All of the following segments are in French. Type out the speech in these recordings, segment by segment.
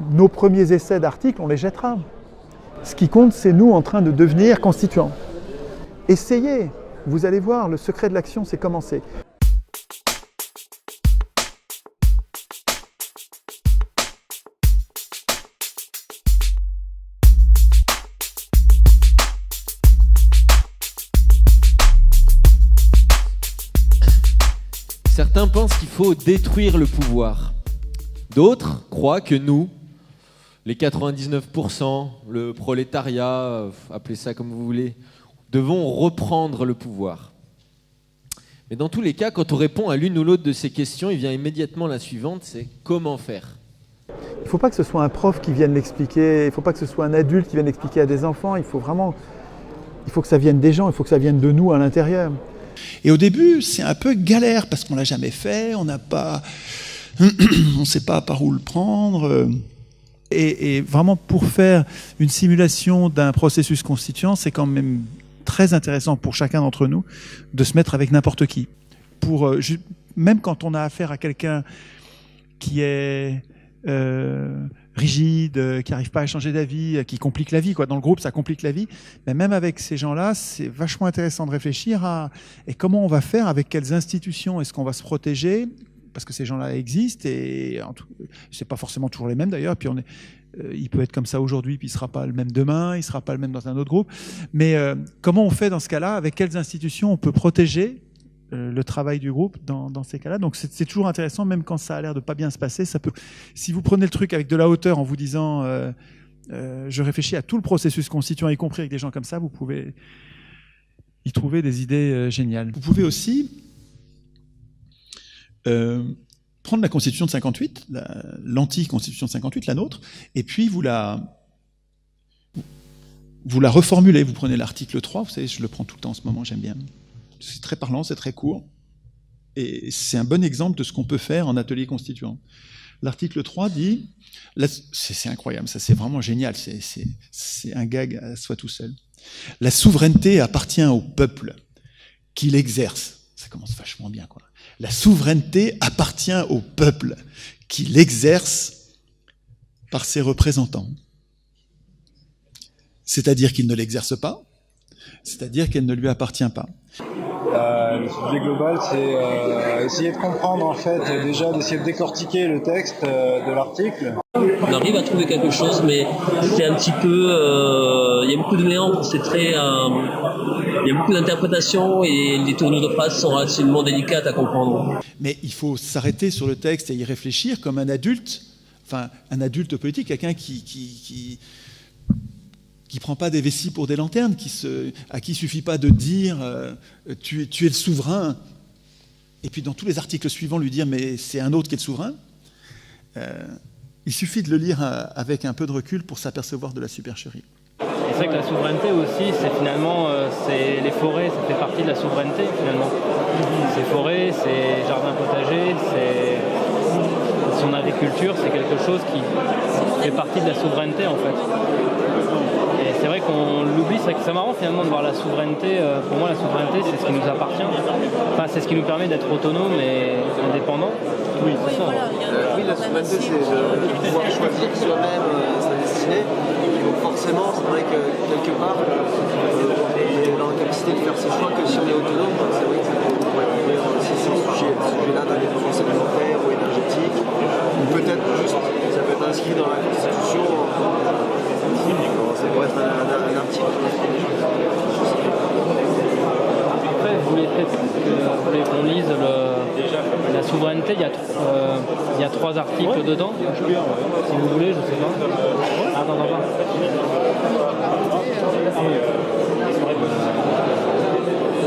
nos premiers essais d'articles, on les jettera. Ce qui compte, c'est nous en train de devenir constituants. Essayez, vous allez voir, le secret de l'action, c'est commencer. Certains pensent qu'il faut détruire le pouvoir. D'autres croient que nous, les 99%, le prolétariat, appelez ça comme vous voulez, devons reprendre le pouvoir. Mais dans tous les cas, quand on répond à l'une ou l'autre de ces questions, il vient immédiatement la suivante, c'est comment faire ? Il ne faut pas que ce soit un prof qui vienne l'expliquer, il ne faut pas que ce soit un adulte qui vienne l'expliquer à des enfants, il faut que ça vienne des gens, il faut que ça vienne de nous à l'intérieur. Et au début, c'est un peu galère parce qu'on l'a jamais fait, on ne sait pas par où le prendre. Et vraiment, pour faire une simulation d'un processus constituant, c'est quand même très intéressant pour chacun d'entre nous de se mettre avec n'importe qui. Même quand on a affaire à quelqu'un qui est rigide, qui n'arrive pas à changer d'avis, qui complique la vie, quoi. Dans le groupe, ça complique la vie. Mais même avec ces gens-là, c'est vachement intéressant de réfléchir à et comment on va faire, avec quelles institutions est-ce qu'on va se protéger, parce que ces gens-là existent et c'est pas forcément toujours les mêmes d'ailleurs. Puis il peut être comme ça aujourd'hui, puis il sera pas le même demain, il sera pas le même dans un autre groupe. Mais comment on fait dans ce cas-là, avec quelles institutions on peut protéger le travail du groupe dans ces cas-là. Donc c'est toujours intéressant, même quand ça a l'air de pas bien se passer. Si vous prenez le truc avec de la hauteur en vous disant je réfléchis à tout le processus constituant, y compris avec des gens comme ça, vous pouvez y trouver des idées géniales. Vous pouvez aussi prendre la Constitution de 58, l'anti-Constitution de 58, la nôtre, et puis vous la reformulez. Vous prenez l'article 3, vous savez, je le prends tout le temps en ce moment, j'aime bien. C'est très parlant, c'est très court. Et c'est un bon exemple de ce qu'on peut faire en atelier constituant. L'article 3 dit, c'est incroyable, ça c'est vraiment génial, c'est un gag à soi tout seul. La souveraineté appartient au peuple qui l'exerce. Ça commence vachement bien, quoi. La souveraineté appartient au peuple qui l'exerce par ses représentants. C'est-à-dire qu'il ne l'exerce pas, c'est-à-dire qu'elle ne lui appartient pas. Le sujet global, c'est essayer de comprendre, en fait, déjà d'essayer de décortiquer le texte de l'article. On arrive à trouver quelque chose, mais c'est un petit peu... il y a beaucoup de méandres, il y a beaucoup d'interprétations et les tournures de phrases sont relativement délicates à comprendre. Mais il faut s'arrêter sur le texte et y réfléchir comme un adulte politique, quelqu'un qui prend pas des vessies pour des lanternes, à qui suffit pas de dire tu es le souverain, et puis dans tous les articles suivants lui dire mais c'est un autre qui est le souverain. Il suffit de le lire avec un peu de recul pour s'apercevoir de la supercherie. Et c'est vrai que la souveraineté aussi, c'est finalement, c'est les forêts, ça fait partie de la souveraineté finalement. Ces forêts, ces jardins potagers, son agriculture, c'est quelque chose qui fait partie de la souveraineté en fait. Et c'est vrai qu'on l'oublie, c'est marrant finalement de voir la souveraineté. Pour moi, la souveraineté, c'est ce qui nous appartient. Enfin, c'est ce qui nous permet d'être autonomes et indépendants. Oui, c'est ça. Oui, la souveraineté, c'est de pouvoir choisir soi-même sa destinée. Et donc forcément, c'est vrai que quelque part, on est dans la capacité de faire ses choix que si on est autonome. C'est vrai que on pourrait couvrir aussi ce sujet-là d'indépendance alimentaire ou énergétique. Ou peut-être juste, ça peut être inscrit dans la Constitution. Ça pourrait être un article. Après, vous voulez qu'on lise la souveraineté, il y a 3 articles dedans. Si vous voulez, je sais pas. Attends.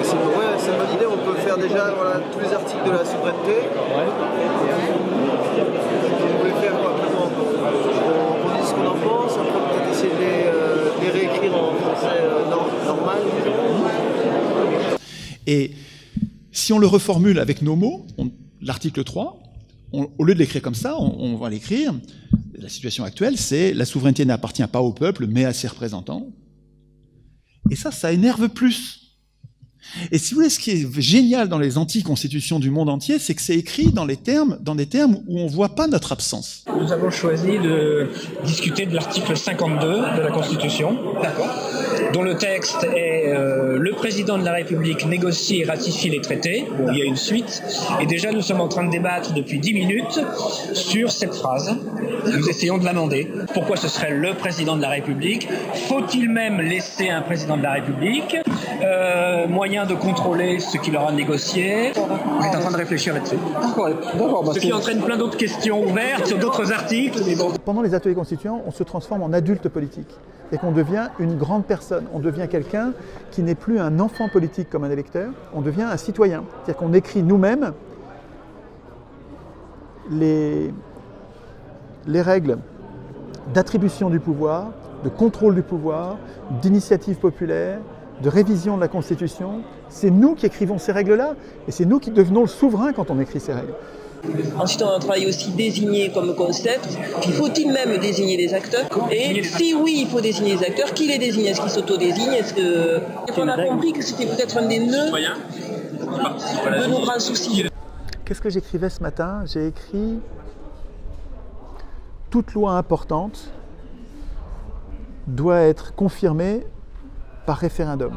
C'est une bonne idée, on peut faire déjà tous les articles de la souveraineté. Vous voulez faire quoi? On dit ce qu'on en pense, après peut-être essayer de les réécrire en français normal. Et si on le reformule avec nos mots, l'article 3, au lieu de l'écrire comme ça, on va l'écrire. La situation actuelle, c'est la souveraineté n'appartient pas au peuple, mais à ses représentants. Et ça énerve plus. Et si vous voulez, ce qui est génial dans les anticonstitutions du monde entier, c'est que c'est écrit dans des termes où on voit pas notre absence. Nous avons choisi de discuter de l'article 52 de la Constitution, dont le texte est le président de la République négocie et ratifie les traités. Bon, il y a une suite. Et déjà, nous sommes en train de débattre depuis 10 minutes sur cette phrase. Nous essayons de l'amender. Pourquoi ce serait le président de la République? Faut-il même laisser un président de la République moyen de contrôler ce qu'il aura négocié? On est en train de réfléchir là-dessus. D'accord. Ce qui entraîne plein d'autres questions ouvertes sur d'autres articles. Mais bon. Pendant les ateliers constituants, on se transforme en adulte politique. Et qu'on devient une grande personne. On devient quelqu'un qui n'est plus un enfant politique comme un électeur, on devient un citoyen. C'est-à-dire qu'on écrit nous-mêmes les règles d'attribution du pouvoir, de contrôle du pouvoir, d'initiative populaire, de révision de la Constitution. C'est nous qui écrivons ces règles-là, et c'est nous qui devenons le souverain quand on écrit ces règles. Ensuite, on a un travail aussi désigné comme concept. Puis faut-il même désigner les acteurs? Et si oui, il faut désigner les acteurs, qui les désigne? Est-ce qu'ils s'auto-désignent? Est-ce qu'on a compris que c'était peut-être un des nœuds de nos grands soucis? Qu'est-ce que j'écrivais ce matin? J'ai écrit « Toute loi importante doit être confirmée par référendum ».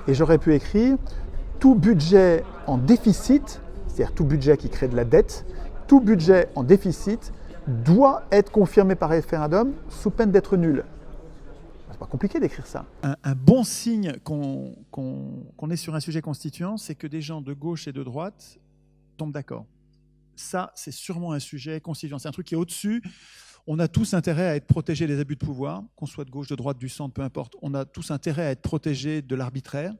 Et j'aurais pu écrire « Tout budget en déficit », c'est-à-dire tout budget qui crée de la dette, tout budget en déficit doit être confirmé par référendum sous peine d'être nul. C'est pas compliqué d'écrire ça. Un bon signe qu'on est sur un sujet constituant, c'est que des gens de gauche et de droite tombent d'accord. Ça, c'est sûrement un sujet constituant. C'est un truc qui est au-dessus. On a tous intérêt à être protégés des abus de pouvoir, qu'on soit de gauche, de droite, du centre, peu importe. On a tous intérêt à être protégés de l'arbitraire.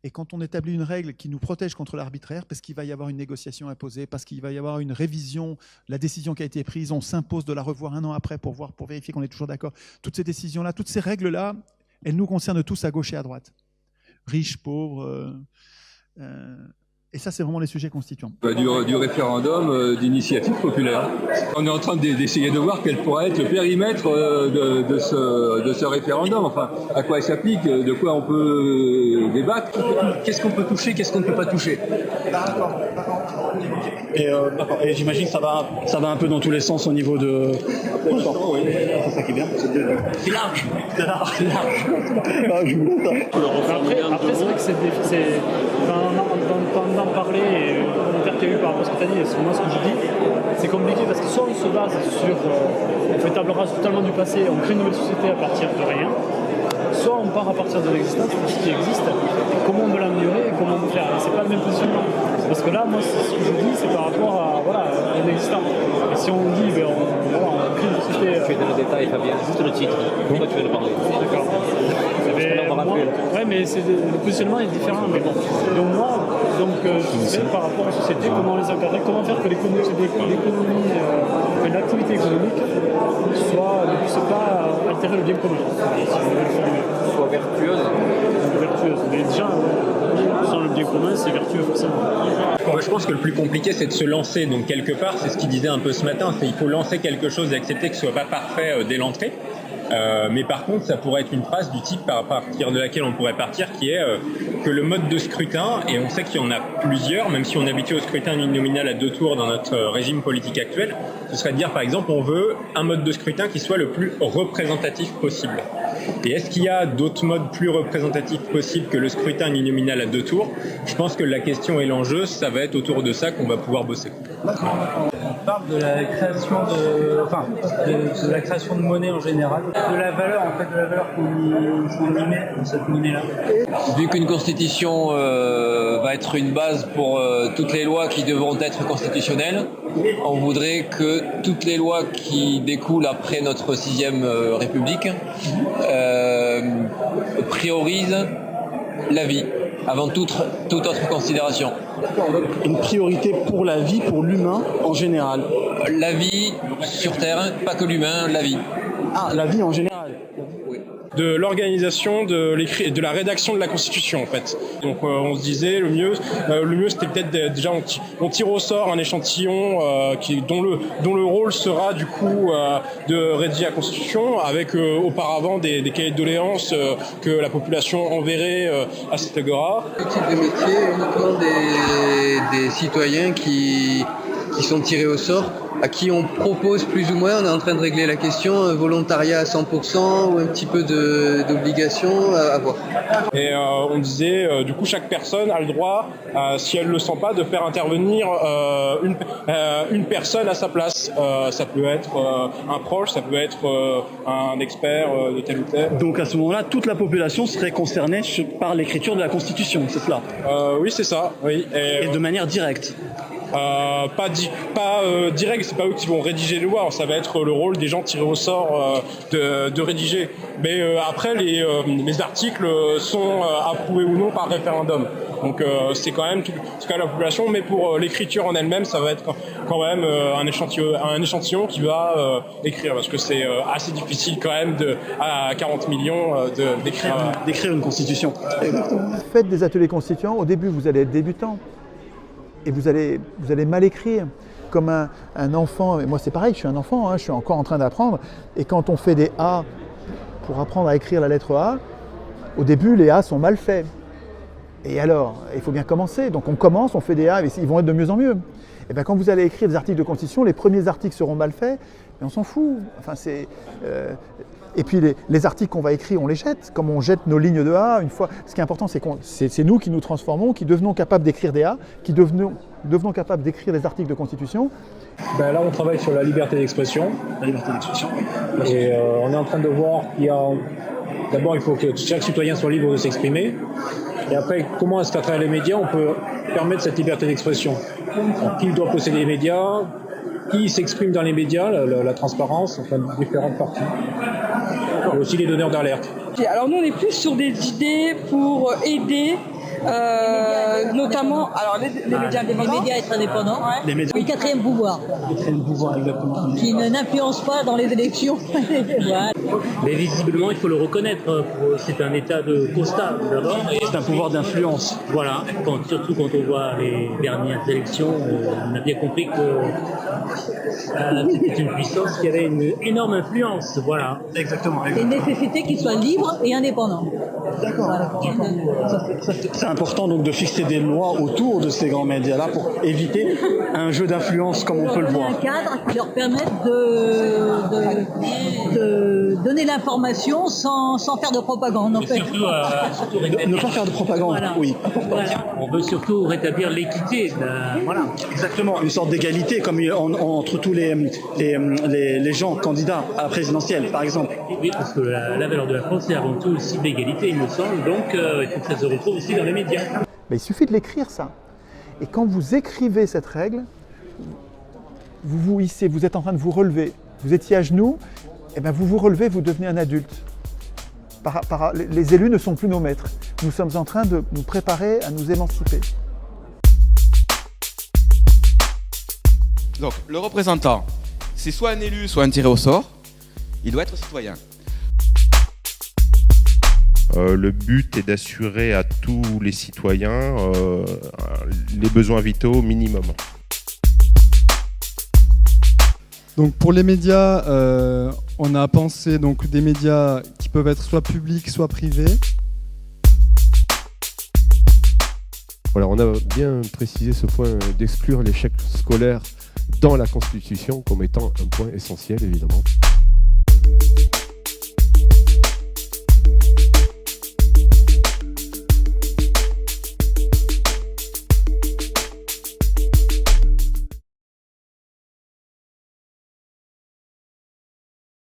Et quand on établit une règle qui nous protège contre l'arbitraire, parce qu'il va y avoir une négociation imposée, parce qu'il va y avoir une révision de la décision qui a été prise, on s'impose de la revoir un an après pour vérifier qu'on est toujours d'accord. Toutes ces décisions-là, toutes ces règles-là, elles nous concernent tous à gauche et à droite. Riches, pauvres. Et ça, c'est vraiment les sujets constituants. Du référendum d'initiative populaire. On est en train d'essayer de voir quel pourrait être le périmètre de ce référendum. Enfin, à quoi il s'applique, de quoi on peut débattre. Qu'est-ce qu'on peut toucher, qu'est-ce qu'on ne peut pas toucher? Et j'imagine que ça va un peu dans tous les sens au niveau de... C'est ça qui est bien. C'est large. Après, c'est vrai que c'est d'en parler et commentaire qu'il y a eu par rapport à ce que tu as dit et sur moi ce que je dis, c'est compliqué parce que soit on se base sur on fait table rase totalement du passé, on crée une nouvelle société à partir de rien, soit on part à partir de l'existence, de ce qui existe, comment on veut l'améliorer et comment on veut faire. Et c'est pas le même positionnement. Parce que là, moi, ce que je dis, c'est par rapport à l'existant. Et si on dit, on crée une société... Tu es dans le détail, Fabien, juste le titre. Pourquoi tu veux le parler? D'accord. Ouais, mais le positionnement est différent. Mais bon. Donc moi, je sais par rapport aux sociétés, comment les encadrer, comment faire que l'économie, l'activité économique ne puisse pas altérer le bien commun. Soit vertueuse. Mais déjà, sans le bien commun, c'est vertueux forcément. Moi, je pense que le plus compliqué, c'est de se lancer. Donc quelque part, c'est ce qu'il disait un peu ce matin, c'est qu'il faut lancer quelque chose et accepter que ce soit pas parfait dès l'entrée. Mais par contre, ça pourrait être une phrase du type à partir de laquelle on pourrait partir, qui est que le mode de scrutin, et on sait qu'il y en a plusieurs, même si on est habitué au scrutin uninominal à 2 tours dans notre régime politique actuel, ce serait de dire par exemple on veut un mode de scrutin qui soit le plus représentatif possible. Et est-ce qu'il y a d'autres modes plus représentatifs possibles que le scrutin uninominal à 2 tours? Je pense que la question et l'enjeu, ça va être autour de ça qu'on va pouvoir bosser. On parle de la création de la création de monnaie en général, de la valeur qu'on y met dans cette monnaie-là. Vu qu'une constitution va être une base pour toutes les lois qui devront être constitutionnelles, on voudrait que toutes les lois qui découlent après notre 6e République priorisent la vie avant toute autre considération. Une priorité pour la vie, pour l'humain en général. La vie sur Terre, pas que l'humain, la vie. Ah, la vie en général. Oui. de l'organisation de la rédaction de la Constitution en fait. Donc on se disait le mieux c'était peut-être déjà on tire au sort un échantillon dont le rôle sera du coup de rédiger la Constitution avec auparavant des cahiers de doléances que la population enverrait à cet agora. Le type de métier uniquement des citoyens qui sont tirés au sort, à qui on propose plus ou moins, on est en train de régler la question, volontariat à 100% ou un petit peu d'obligation à voir. Et on disait, du coup, chaque personne a le droit, si elle le sent pas, de faire intervenir une personne à sa place. Ça peut être un proche, ça peut être un expert de tel ou tel. Donc à ce moment-là, toute la population serait concernée par l'écriture de la Constitution, c'est cela? Oui, c'est ça. Oui. Et de manière directe. Pas direct, c'est pas eux qui vont rédiger les lois, ça va être le rôle des gens tirés au sort de rédiger. Mais après, les articles sont approuvés ou non par référendum. Donc c'est quand même tout cas la population, mais pour l'écriture en elle-même, ça va être quand même un échantillon qui va écrire, parce que c'est assez difficile quand même à 40 millions d'écrire une constitution. Faites des ateliers constituants, au début vous allez être débutant. Et vous allez mal écrire, comme un enfant. Et moi c'est pareil, je suis un enfant, je suis encore en train d'apprendre. Et quand on fait des A pour apprendre à écrire la lettre A, au début les A sont mal faits. Et alors, il faut bien commencer. Donc on commence, on fait des A, et ils vont être de mieux en mieux. Et bien quand vous allez écrire des articles de constitution, les premiers articles seront mal faits, mais on s'en fout. Enfin, et puis les articles qu'on va écrire, on les jette, comme on jette nos lignes de A. Une fois, ce qui est important, c'est nous qui nous transformons, qui devenons capables d'écrire des A, qui devenons capables d'écrire des articles de constitution. Ben là, on travaille sur la liberté d'expression. Et on est en train de voir qu'il y a... D'abord, il faut que chaque citoyen soit libre de s'exprimer. Et après, comment est-ce qu'à travers les médias, on peut permettre cette liberté d'expression? Alors, qui doit posséder les médias? Qui s'exprime dans les médias, la transparence, enfin différentes parties. Et aussi les donneurs d'alerte. Alors nous on est plus sur des idées pour aider notamment alors les médias être indépendants, les médias. Le quatrième pouvoir. Exactement. Qui n'influence pas dans les élections. Voilà. Mais visiblement, il faut le reconnaître, c'est un état de constat d'abord. C'est un pouvoir d'influence. Voilà, surtout quand on voit les dernières élections, on a bien compris que c'était une puissance qui avait une énorme influence. Voilà. Exactement. C'est une nécessité qu'il soit libre et indépendant. D'accord. Voilà. C'est important donc de fixer des lois autour de ces grands médias-là pour éviter un jeu d'influence comme on peut le voir. Un cadre qui leur permette de donner l'information sans faire de propagande. En fait. Surtout, ne pas faire de propagande, voilà. Oui. Voilà. On veut surtout rétablir l'équité. Voilà. Exactement, une sorte d'égalité comme entre tous les gens candidats à la présidentielle, par exemple. Oui, parce que la valeur de la France, c'est avant tout aussi l'égalité, il me semble. Donc, il faut que ça se retrouve aussi dans les médias. Mais il suffit de l'écrire, ça. Et quand vous écrivez cette règle, vous vous hissez, vous êtes en train de vous relever. Vous étiez à genoux, et bien vous vous relevez, vous devenez un adulte. Les élus ne sont plus nos maîtres. Nous sommes en train de nous préparer à nous émanciper. Donc, le représentant, c'est soit un élu, soit un tiré au sort. Il doit être citoyen. Le but est d'assurer à tous les citoyens les besoins vitaux au minimum. Donc pour les médias, on a pensé donc des médias qui peuvent être soit publics, soit privés. Voilà, on a bien précisé ce point d'exclure l'échec scolaire dans la Constitution comme étant un point essentiel, évidemment.